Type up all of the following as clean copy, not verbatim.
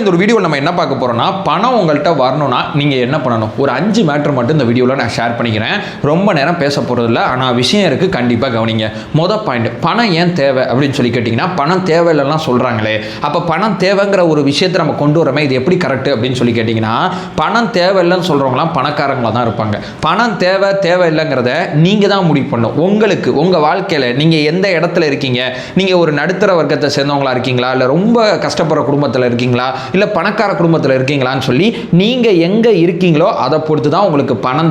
மக்கள் இந்த ஒரு வீடியோவில் நம்ம என்ன பார்க்க போகிறோம்னா, பணம் உங்கள்கிட்ட வரணும்னா நீங்கள் என்ன பண்ணணும், ஒரு 5 மேட்ரு மட்டும் இந்த வீடியோவில் நான் ஷேர் பண்ணிக்கிறேன். ரொம்ப நேரம் பேச போகிறதில்ல, ஆனால் விஷயம் இருக்குது, கண்டிப்பாக கவனிங்க. மொதல் பாயிண்ட், பணம் ஏன் தேவை அப்படின்னு சொல்லி கேட்டிங்கன்னா, பணம் தேவையில்லாம் சொல்கிறாங்களே, அப்போ பணம் தேவைங்கிற ஒரு விஷயத்தை நம்ம கொண்டு வரமே, இது எப்படி கரெக்டு அப்படின்னு சொல்லி கேட்டிங்கன்னா, பணம் தேவையில்லைன்னு சொல்கிறவங்களாம் பணக்காரங்களாக தான் இருப்பாங்க. பணம் தேவையில்லைங்கிறத நீங்கள் தான் முடிவு பண்ணணும். உங்களுக்கு உங்கள் வாழ்க்கையில் நீங்கள் எந்த இடத்துல இருக்கீங்க, நீங்கள் ஒரு நடுத்தர வர்க்கத்தை சேர்ந்தவங்களா இருக்கீங்களா, இல்லை ரொம்ப கஷ்டப்படுற குடும்பத்தில் இருக்கீங்களா, இல்லை பணக்கார குடும்பத்தில் இருக்கீங்களான்னு சொல்லி நீங்கள் எங்கே இருக்கீங்களோ அதை பொறுத்து தான் உங்களுக்கு பணம்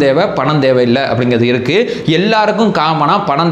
தேவையில்லை அப்படிங்கிறது இருக்குது. எல்லாருக்கும் காமனாக பணம்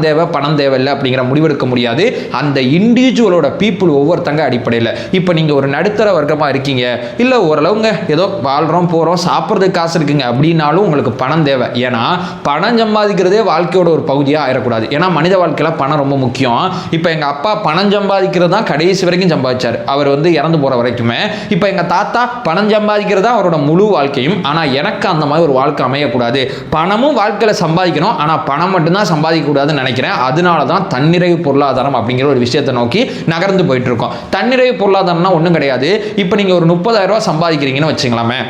தேவையில்லை அப்படிங்கிற முடிவெடுக்க முடியாது. அந்த இண்டிவிஜுவலோட பீப்புள் ஒவ்வொருத்தங்க அடிப்படையில். இப்போ நீங்கள் ஒரு நடுத்தர வர்க்கமாக இருக்கீங்க, இல்லை ஓரளவுங்க ஏதோ வாழ்கிறோம் போகிறோம் சாப்பிட்றதுக்கு காசு இருக்குங்க அப்படின்னாலும் உங்களுக்கு பணம் தேவை. ஏன்னா பணம் சம்பாதிக்கிறதே வாழ்க்கையோட ஒரு பகுதியாக ஆயிடக்கூடாது. ஏன்னா மனித வாழ்க்கையில் பணம் ரொம்ப முக்கியம். இப்போ எங்கள் அப்பா பணம் சம்பாதிக்கிறது தான் கடைசி வரைக்கும் சம்பாதிச்சார், அவர் வந்து இறந்து போகிற வரைக்குமே. இப்போ எங்கள் தாத்தா பணம் சம்பாதிக்கிறதா அவரோட முழு வாழ்க்கையும். ஆனால் எனக்கு அந்த மாதிரி ஒரு வாழ்க்கை அமையக்கூடாது. பணமும் வாழ்க்கையில் சம்பாதிக்கணும், ஆனால் பணம் மட்டும்தான் சம்பாதிக்கக்கூடாதுன்னு நினைக்கிறேன். அதனால தான் தன்னிறைவு பொருளாதாரம் அப்படிங்கிற ஒரு விஷயத்தை நோக்கி நகர்ந்து போயிட்டு இருக்கோம். தன்னிறைவு பொருளாதாரம்னா ஒன்றும் கிடையாது. இப்போ நீங்கள் ஒரு 30,000 ரூபா சம்பாதிக்கிறீங்கன்னு வச்சுக்கலாமே,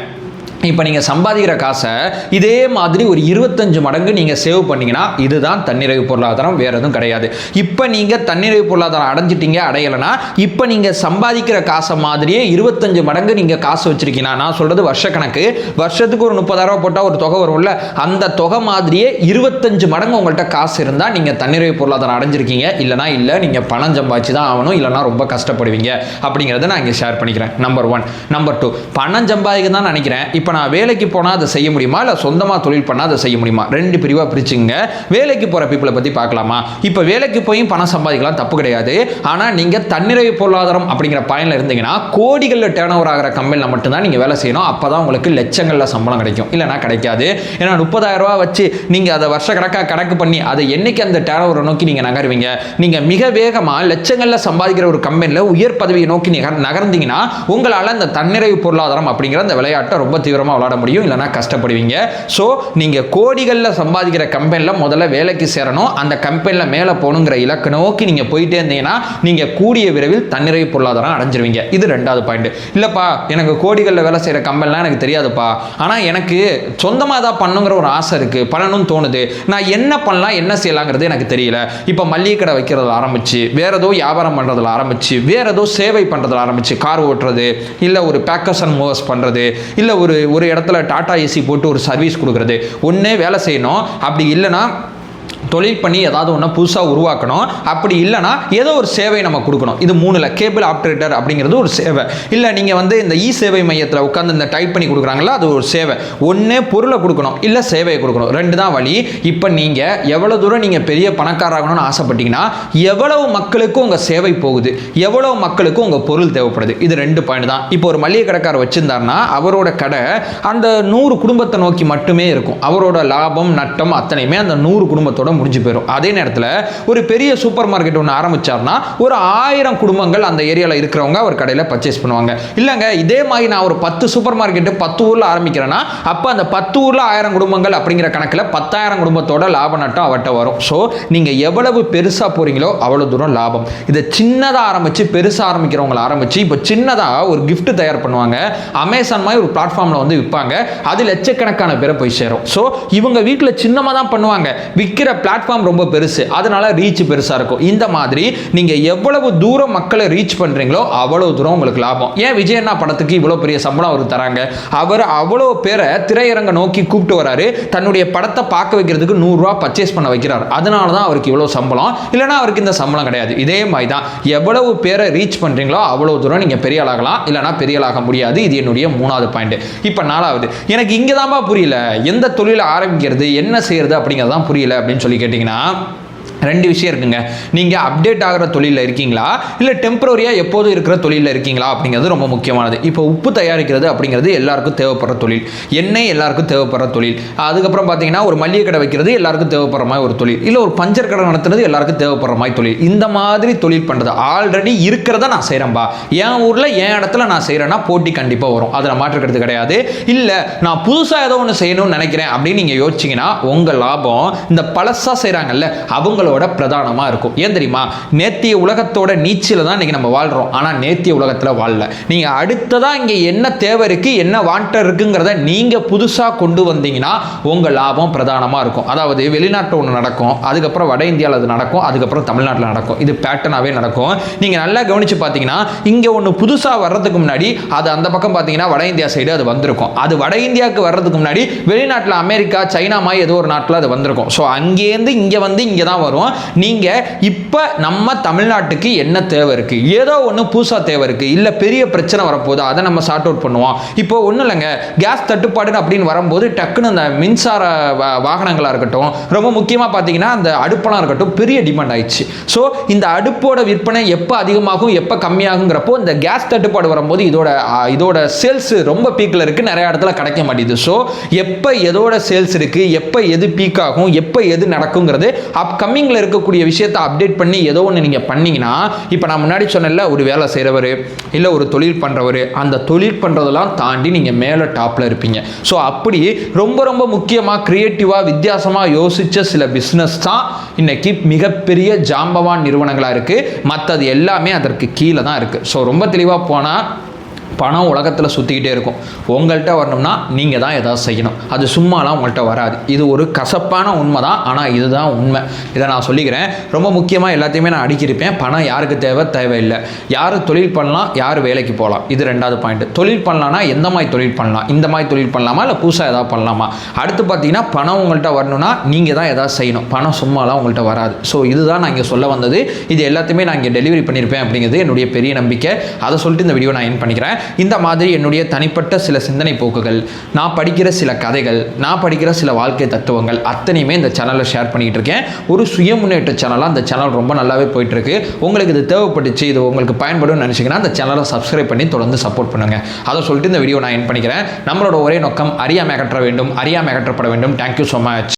இப்போ நீங்கள் சம்பாதிக்கிற காசை இதே மாதிரி ஒரு 25 மடங்கு நீங்கள் சேவ் பண்ணிங்கன்னா இதுதான் தன்னிறைவு பொருளாதாரம், வேறு எதுவும் கிடையாது. இப்போ நீங்கள் தன்னிறைவு பொருளாதாரம் அடைஞ்சிட்டீங்க, அடையலைன்னா இப்போ நீங்கள் சம்பாதிக்கிற காசை மாதிரியே 25 மடங்கு நீங்கள் காசு வச்சுருக்கீங்கன்னா, நான் சொல்கிறது வருஷக்கணக்கு, வருஷத்துக்கு ஒரு 30,000 ரூபா போட்டால் ஒரு தொகை வரும்ல, அந்த தொகை மாதிரியே 25 மடங்கு உங்கள்கிட்ட காசு இருந்தால் நீங்கள் தன்னிறைவு பொருளாதாரம் அடைஞ்சிருக்கீங்க. இல்லைனா இல்லை, நீங்கள் பணம் சம்பாதிச்சு தான் ஆகணும், இல்லைனா ரொம்ப கஷ்டப்படுவீங்க அப்படிங்கிறத நான் இங்கே ஷேர் பண்ணிக்கிறேன். நம்பர் 1. நம்பர் 2, பணம் சம்பாதிக்க தான் நினைக்கிறேன், இப்போ நான் வேலைக்கு போனால் அதை செய்ய முடியுமா, இல்லை சொந்தமாக தொழில் பண்ணால் அதை செய்ய முடியுமா, 2 பிரிவாக பிரிச்சுங்க. வேலைக்கு போகிற பீப்புளை பற்றி பார்க்கலாமா. இப்போ வேலைக்கு போய் பணம் சம்பாதிக்கலாம், தப்பு கிடையாது. ஆனால் நீங்கள் தன்னிறைவு பொருளாதாரம் அப்படிங்கிற பாயிண்டில் இருந்தீங்கன்னா கோடிகளில் டேர்ன் ஓவர் ஆகிற கம்பெனியில் மட்டும்தான் நீங்கள் வேலை செய்யணும். அப்போ தான் உங்களுக்கு லட்சங்களில் சம்பளம் கிடைக்கும், இல்லைனா கிடைக்காது. ஏன்னா 30,000 ரூபா வச்சு நீங்கள் அதை வருஷ கணக்கு பண்ணி அதை என்னைக்கு அந்த டேர்ன் ஓவரை நோக்கி நீங்கள் நகருவீங்க. நீங்கள் மிக வேகமாக லட்சங்களில் சம்பாதிக்கிற ஒரு கம்பெனியில் உயர் பதவியை நோக்கி நகர்ந்தீங்கன்னா உங்களால் இந்த தன்னிறைவு பொருளாதாரம் அப்படிங்கிற அந்த விளையாட்டை ரொம்ப தீவிரமாக விளையாட முடியும், இல்லைனா கஷ்டப்படுவீங்க. ஸோ நீங்கள் கோடிகளில் சம்பாதிக்கிற கம்பெனியில் முதல்ல வேலைக்கு சேரணும். அந்த கம்பெனியில் மேலே போகணுங்கிற இலக்கு நோக்கி நீங்கள் போயிட்டே இருந்தீங்கன்னா நீங்கள் கூடிய விரைவில் தன்னிறைவு பொருளாதாரம் அடைஞ்சிருவீங்க. இது 2வது பாயிண்ட். இல்லைப்பா எனக்கு கோடிகளில் வேலை செய்கிற கம்பெனிலாம் எனக்கு தெரியாதுப்பா, ஆனால் எனக்கு சொந்தமாக தான் பண்ணுங்கிற ஒரு ஆசை இருக்குது, பண்ணணும்னு தோணுது, நான் என்ன பண்ணலாம் என்ன செய்யலாங்கிறது எனக்கு தெரியல. இப்போ மல்லிகை கடை வைக்கிறதுல ஆரம்பிச்சு, வேற ஏதோ வியாபாரம் பண்ணுறதுல ஆரம்பிச்சு, வேற ஏதோ சேவை பண்ணுறதுல ஆரம்பிச்சு, கார் ஓட்டுறது, இல்லை ஒரு பேக்கர்ஸ் அண்ட் மூவர்ஸ் பண்ணுறது, இல்லை ஒரு இடத்துல டாடா ஏசி போட்டு ஒரு சர்வீஸ் கொடுக்குறது, ஒன்றே வேலை செய்யணும். அப்படி இல்லைன்னா தொழில் பண்ணி ஏதாவது ஒன்று புதுசாக உருவாக்கணும். அப்படி இல்லைனா ஏதோ ஒரு சேவை நம்ம கொடுக்கணும். இது 3ல் கேபிள் ஆப்ரேட்டர் அப்படிங்கிறது ஒரு சேவை. இல்லை நீங்கள் வந்து இந்த சேவை மையத்தில் உட்காந்து இந்த டைப் பண்ணி கொடுக்குறாங்களா, அது ஒரு சேவை. ஒன்று பொருளை கொடுக்கணும், இல்லை சேவையை கொடுக்கணும், 2 தான் வழி. இப்போ நீங்கள் எவ்வளோ தூரம் நீங்கள் பெரிய பணக்காராகணும்னு ஆசைப்பட்டீங்கன்னா எவ்வளவு மக்களுக்கும் உங்கள் சேவை போகுது, எவ்வளவு மக்களுக்கும் உங்கள் பொருள் தேவைப்படுது, இது 2 பாயிண்ட் தான். இப்போ ஒரு மளிகை கடைக்காரர் வச்சிருந்தாருன்னா அவரோட கடை அந்த 100 குடும்பத்தை நோக்கி மட்டுமே இருக்கும். அவரோட லாபம் நட்டம் அத்தனையுமே அந்த 100 குடும்பத்தோட முடிஞ்சு போயிடும். அதே நேரத்தில் ஒரு பெரிய சூப்பர் மார்க்கெட் ஒன்று ஆரம்பிச்சார்னா ஒரு 1000 குடும்பங்கள் அந்த ஏரியாவில் இருக்கிறவங்க அவர் கடையில் பர்ச்சேஸ் பண்ணுவாங்க. இல்லைங்க இதே மாதிரி நான் ஒரு 10 சூப்பர் மார்க்கெட்டு 10 ஊரில் ஆரம்பிக்கிறேன்னா அப்போ அந்த 10 ஊரில் 1000 குடும்பங்கள் அப்படிங்கிற கணக்கில் 10,000 குடும்பத்தோட லாப நட்டம் அவர்கிட்ட வரும். ஸோ நீங்கள் எவ்வளவு பெருசாக போகிறீங்களோ அவ்வளோ தூரம் லாபம். இதை சின்னதாக ஆரம்பித்து பெருசாக ஆரம்பிக்கிறவங்களை ஆரம்பித்து இப்போ சின்னதாக ஒரு கிஃப்ட் தயார் பண்ணுவாங்க, அமேசான் மாதிரி ஒரு பிளாட்ஃபார்மில் வந்து விற்பாங்க, அது லட்சக்கணக்கான பேரை போய் சேரும். ஸோ இவங்க வீட்டில் சின்னமாக தான் பண்ணுவாங்க, விற்கிற பிளாட்ஃபார்ம் ரொம்ப பெருசு, அதனால ரீச் பெருசாக இருக்கும். இந்த மாதிரி நீங்கள் எவ்வளவு தூரம் மக்களை ரீச் பண்ணுறீங்களோ அவ்வளோ தூரம் உங்களுக்கு லாபம். ஏன் விஜய் அண்ணா படத்துக்கு இவ்வளோ பெரிய சம்பளம் அவருக்கு தராங்க, அவர் அவ்வளோ பேரை திரையரங்க நோக்கி கூப்பிட்டு வராரு, தன்னுடைய படத்தை பார்க்க வைக்கிறதுக்கு 100 ரூபா பர்ச்சேஸ் பண்ண வைக்கிறார், அதனால தான் அவருக்கு இவ்வளோ சம்பளம், இல்லைனா அவருக்கு இந்த சம்பளம் கிடையாது. இதே மாதிரி தான் எவ்வளவு பேரை ரீச் பண்ணுறீங்களோ அவ்வளோ தூரம் நீங்கள் பெரிய ஆளாகலாம், இல்லைனா பெரிய ஆளாக முடியாது. இது என்னுடைய 3வது பாயிண்ட். இப்போ 4வது, எனக்கு இங்கே தான்ப்பா புரியல, எந்த தொழிலை ஆரம்பிக்கிறது என்ன செய்யறது அப்படிங்கிறது தான் புரியல அப்படின்னு சொல்லி கேட்டிங்கன்னா 2 விஷயம் இருக்குங்க. நீங்கள் அப்டேட் ஆகிற தொழிலில் இருக்கீங்களா, இல்லை டெம்பரரியாக எப்போதும் இருக்கிற தொழிலில் இருக்கீங்களா அப்படிங்கிறது ரொம்ப முக்கியமானது. இப்போ உப்பு தயாரிக்கிறது அப்படிங்கிறது எல்லாருக்கும் தேவைப்படுற தொழில், எண்ணெய் எல்லாருக்கும் தேவைப்படுற தொழில், அதுக்கப்புறம் பார்த்தீங்கன்னா ஒரு மளிகை கடை வைக்கிறது எல்லாருக்கும் தேவைப்படுற மாதிரி ஒரு தொழில், இல்லை ஒரு பஞ்சர் கடை நடத்துறது எல்லாருக்கும் தேவைப்படுற மாதிரி தொழில். இந்த மாதிரி தொழில் பண்ணுறது ஆல்ரெடி இருக்கிறத நான் செய்கிறேன்பா, என் ஊரில் என் இடத்துல நான் செய்கிறேன்னா போட்டி கண்டிப்பாக வரும், அதில் மாற்றுக்கிறது கிடையாது. இல்லை நான் புதுசாக ஏதோ ஒன்று செய்யணும்னு நினைக்கிறேன் அப்படின்னு நீங்கள் யோசிச்சிங்கன்னா உங்கள் லாபம் இந்த பழசாக செய்கிறாங்கல்ல அவங்கள உங்களோட பிரதானமாக இருக்கும். ஏன் தெரியுமா? நேத்திய உலகத்தோட நீச்சில தான் இன்னைக்கு நம்ம வாழ்கிறோம். ஆனால் நேத்திய உலகத்தில் வாழல. நீங்கள் அடுத்ததாக இங்கே என்ன தேவை இருக்குது, என்ன வாண்டர் இருக்குங்கிறத நீங்கள் புதுசாக கொண்டு வந்தீங்கன்னா உங்கள் லாபம் பிரதானமாக இருக்கும். அதாவது வெளிநாட்டில் ஒன்று நடக்கும், அதுக்கப்புறம் வட இந்தியாவில் அது நடக்கும், அதுக்கப்புறம் தமிழ்நாட்டில் நடக்கும். இது பேட்டர்னாகவே நடக்கும். நீங்கள் நல்லா கவனித்து பார்த்தீங்கன்னா இங்கே ஒன்று புதுசாக வர்றதுக்கு முன்னாடி அது அந்த பக்கம் பார்த்தீங்கன்னா வட இந்தியா சைடு அது வந்திருக்கும். அது வட இந்தியாவுக்கு வர்றதுக்கு முன்னாடி வெளிநாட்டில் அமெரிக்கா, சைனா மாதிரி ஏதோ ஒரு நாட்டில் அது வந்திருக்கும். ஸோ அங்கேருந்து இங்கே வந்து இங்கே தான் வரும். நீங்கள் இப்போ நம்ம தமிழ்நாட்டுக்கு என்ன தேவை இருக்குது, ஏதோ ஒன்று புதுசாக தேவை இருக்குது, இல்லை பெரிய பிரச்சனை வரப்போகுது, அதை நம்ம சார்ட் அவுட் பண்ணுவோம். இப்போ ஒன்றும் இல்லைங்க, கேஸ் தட்டுப்பாடுன்னு அப்படின்னு வரும்போது டக்குன்னு அந்த மின்சார வாகனங்களாக இருக்கட்டும், ரொம்ப முக்கியமாக பார்த்தீங்கன்னா அந்த அடுப்பெல்லாம் இருக்கட்டும், பெரிய டிமாண்ட் ஆயிடுச்சு. ஸோ இந்த அடுப்போட விற்பனை எப்போ அதிகமாகும் எப்போ கம்மியாகுங்கிறப்போ இந்த கேஸ் தட்டுப்பாடு வரும்போது இதோட சேல்ஸ் ரொம்ப பீக்கில் இருக்குது, நிறைய இடத்துல கிடைக்க மாட்டேங்குது. ஸோ எப்போ எதோட சேல்ஸ் இருக்குது, எப்போ எது பீக் ஆகும், எப்போ எது நடக்குங்கிறது அப்கமிங்கில் இருக்கக்கூடிய விஷயத்தை அப்டேட் பண்ணி ஏதோ ஒன்று நீங்கள் பண்ணீங்கன்னா, இப்போ நான் முன்னாடி சொன்னேன்ல, ஒரு வேலை செய்கிறவர் இல்லை ஒரு தொழில் பண்ணுறவர், அந்த தொழில் பண்ணுறதெல்லாம் தாண்டி நீங்கள் மேலே டாப்பில் இருப்பீங்க. ஸோ அப்படி ரொம்ப ரொம்ப முக்கியமாக க்ரியேட்டிவாக வித்தியாசமாக யோசித்த சில பிஸ்னஸ் தான் இன்னைக்கு மிகப்பெரிய ஜாம்பவான் நிறுவனங்களாக இருக்குது. மற்றது எல்லாமே அதற்கு கீழே தான் இருக்குது. ஸோ ரொம்ப தெளிவாக போனால் பணம் உலகத்தில் சுற்றிக்கிட்டே இருக்கும். உங்கள்கிட்ட வரணும்னா நீங்கள் தான் ஏதாவது செய்யணும். அது சும்மாலாம் உங்கள்கிட்ட வராது. இது ஒரு கசப்பான உண்மை தான், ஆனால் இதுதான் உண்மை. இதை நான் சொல்லிக்கிறேன். ரொம்ப முக்கியமாக எல்லாத்தையுமே நான் அடிக்கிருப்பேன். பணம் யாருக்கு தேவை, தேவையில்லை. யார் தொழில் பண்ணலாம், யார் வேலைக்கு போகலாம், இது ரெண்டாவது பாயிண்ட். தொழில் பண்ணலான்னா எந்த மாதிரி தொழில் பண்ணலாம், இந்த மாதிரி தொழில் பண்ணலாமா இல்லை புதுசாக ஏதாவது பண்ணலாமா. அடுத்து பார்த்தீங்கன்னா பணம் உங்கள்கிட்ட வரணும்னா நீங்கள் தான் ஏதாவது செய்யணும். பணம் சும்மாலாம் உங்கள்கிட்ட வராது. ஸோ இதுதான் நான் இங்கே சொல்ல வந்தது. இது எல்லாத்தையுமே நான் இங்கே டெலிவரி பண்ணியிருப்பேன் அப்படிங்கிறது என்னுடைய பெரிய நம்பிக்கை. அதை சொல்லிட்டு இந்த வீடியோ நான் என் பண்ணிக்கிறேன். இந்த மாதிரி என்னுடைய தனிப்பட்ட சில சிந்தனை போக்குகள், நான் படிக்கிற சில கதைகள், நான் படிக்கிற சில வாழ்க்கை தத்துவங்கள் அத்தனையுமே இந்த சேனலில் ஷேர் பண்ணிகிட்டு இருக்கேன். ஒரு சுய முன்னேற்ற சேனலாக அந்த சேனல் ரொம்ப நல்லாவே போயிட்டுருக்கு. உங்களுக்கு இது தேவைப்பட்டுச்சு, இது உங்களுக்கு பயன்படும் நினச்சிங்கன்னா அந்த சேனலை சப்ஸ்கிரைப் பண்ணி தொடர்ந்து சப்போர்ட் பண்ணுங்கள். அதை சொல்லிட்டு இந்த வீடியோ நான் என் பண்ணிக்கிறேன். நம்மளோட ஒரே நோக்கம் அறியாமை அகற்ற வேண்டும், அறியாமை அகற்றப்பட வேண்டும். Thank you so much.